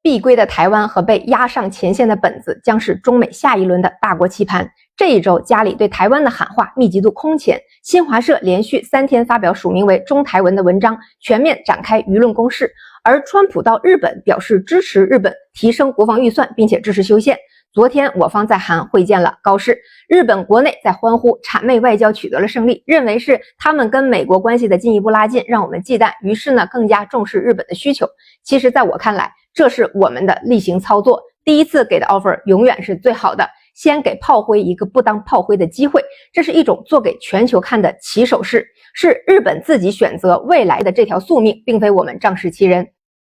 必归的台湾和被压上前线的本子，将是中美下一轮的大国棋盘。这一周，家里对台湾的喊话密集度空前，新华社连续3天发表署名为中台文的文章，全面展开舆论攻势。而川普到日本表示支持日本提升国防预算，并且支持修宪。昨天我方在韩会见了高市，日本国内在欢呼谄媚外交取得了胜利，认为是他们跟美国关系的进一步拉近，让我们忌惮，于是呢更加重视日本的需求。其实在我看来，这是我们的例行操作，第一次给的 offer 永远是最好的，先给炮灰一个不当炮灰的机会，这是一种做给全球看的起手式，是日本自己选择未来的这条宿命，并非我们仗势欺人。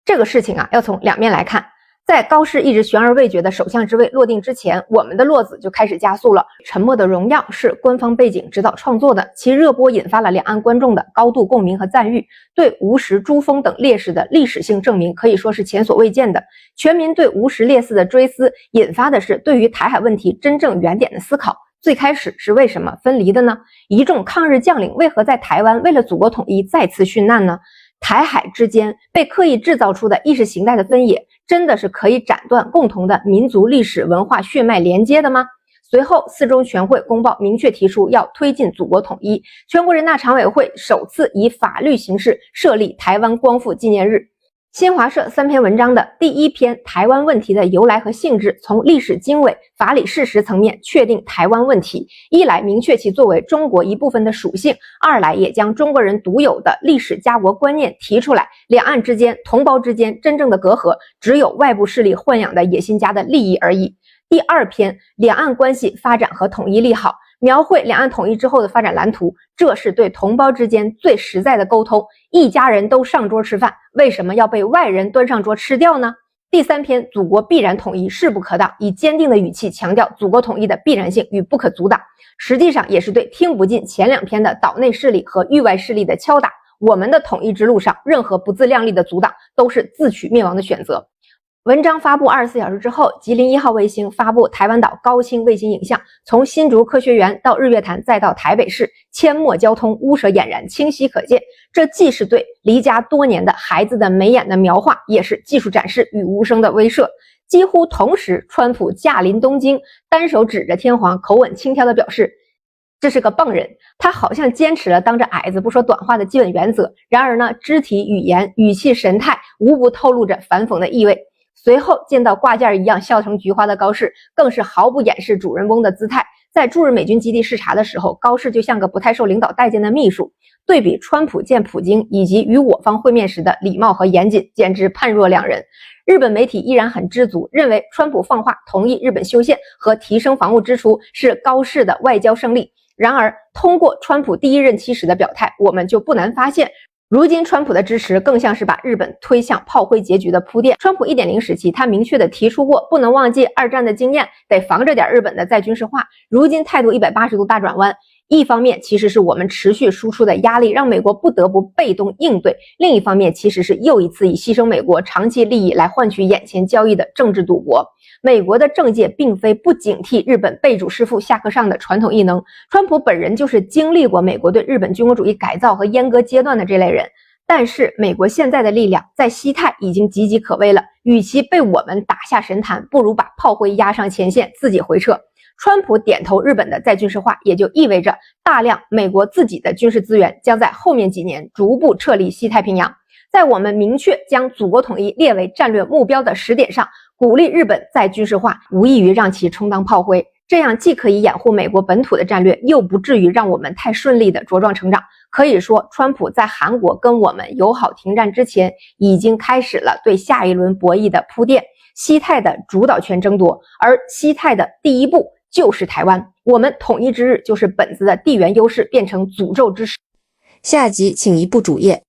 这个事情啊，要从两面来看。在高市一直悬而未决的首相之位落定之前，我们的落子就开始加速了。《沉默的荣耀》是官方背景指导创作的，其热播引发了两岸观众的高度共鸣和赞誉，对吴石、朱峰等烈士的历史性证明可以说是前所未见的。全民对吴石烈士的追思，引发的是对于台海问题真正原点的思考。最开始是为什么分离的呢？一众抗日将领为何在台湾为了祖国统一再次殉难呢？台海之间被刻意制造出的意识形态的分野，真的是可以斩断共同的民族历史文化血脉连接的吗？随后4中全会公报明确提出要推进祖国统一，全国人大常委会首次以法律形式设立台湾光复纪念日。新华社3篇文章的第1篇台湾问题的由来和性质，从历史经纬、法理事实层面确定台湾问题，一来明确其作为中国一部分的属性，二来也将中国人独有的历史家国观念提出来，两岸之间、同胞之间真正的隔阂，只有外部势力豢养的野心家的利益而已。第2篇两岸关系发展和统一利好，描绘两岸统一之后的发展蓝图，这是对同胞之间最实在的沟通。一家人都上桌吃饭，为什么要被外人端上桌吃掉呢？第3篇祖国必然统一，势不可挡，以坚定的语气强调祖国统一的必然性与不可阻挡，实际上也是对听不进前2篇的岛内势力和域外势力的敲打。我们的统一之路上，任何不自量力的阻挡都是自取灭亡的选择。文章发布24小时之后，吉林1号卫星发布台湾岛高清卫星影像，从新竹科学园到日月潭再到台北市，阡陌交通屋舍俨然清晰可见。这既是对离家多年的孩子的眉眼的描画，也是技术展示与无声的威慑。几乎同时，川普驾临东京，单手指着天皇，口吻轻佻地表示这是个棒人。他好像坚持了当着矮子不说短话的基本原则，然而呢，肢体语言、语气神态无不透露着反讽的意味。随后见到挂件一样笑成菊花的高市，更是毫不掩饰主人翁的姿态。在驻日美军基地视察的时候，高市就像个不太受领导待见的秘书。对比川普见普京以及与我方会面时的礼貌和严谨，简直判若两人。日本媒体依然很知足，认为川普放话同意日本修宪和提升防务支出是高市的外交胜利。然而，通过川普第1任期时的表态，我们就不难发现，如今川普的支持更像是把日本推向炮灰结局的铺垫。川普 1.0 时期，他明确的提出过不能忘记2战的经验，得防着点日本的再军事化。如今态度180度大转弯，一方面其实是我们持续输出的压力让美国不得不被动应对，另一方面其实是又一次以牺牲美国长期利益来换取眼前交易的政治赌博。美国的政界并非不警惕日本背主弑父下课上的传统异能，川普本人就是经历过美国对日本军国主义改造和阉割阶段的这类人。但是美国现在的力量在西太已经岌岌可危了，与其被我们打下神坛，不如把炮灰压上前线，自己回撤。川普点头日本的再军事化，也就意味着大量美国自己的军事资源将在后面几年逐步撤离西太平洋。在我们明确将祖国统一列为战略目标的时点上，鼓励日本再军事化，无异于让其充当炮灰，这样既可以掩护美国本土的战略，又不至于让我们太顺利的茁壮成长。可以说，川普在韩国跟我们友好停战之前，已经开始了对下一轮博弈的铺垫，西太的主导权争夺，而西太的第一步就是台湾。我们统一之日，就是本子的地缘优势变成诅咒之时。下集请移步主页。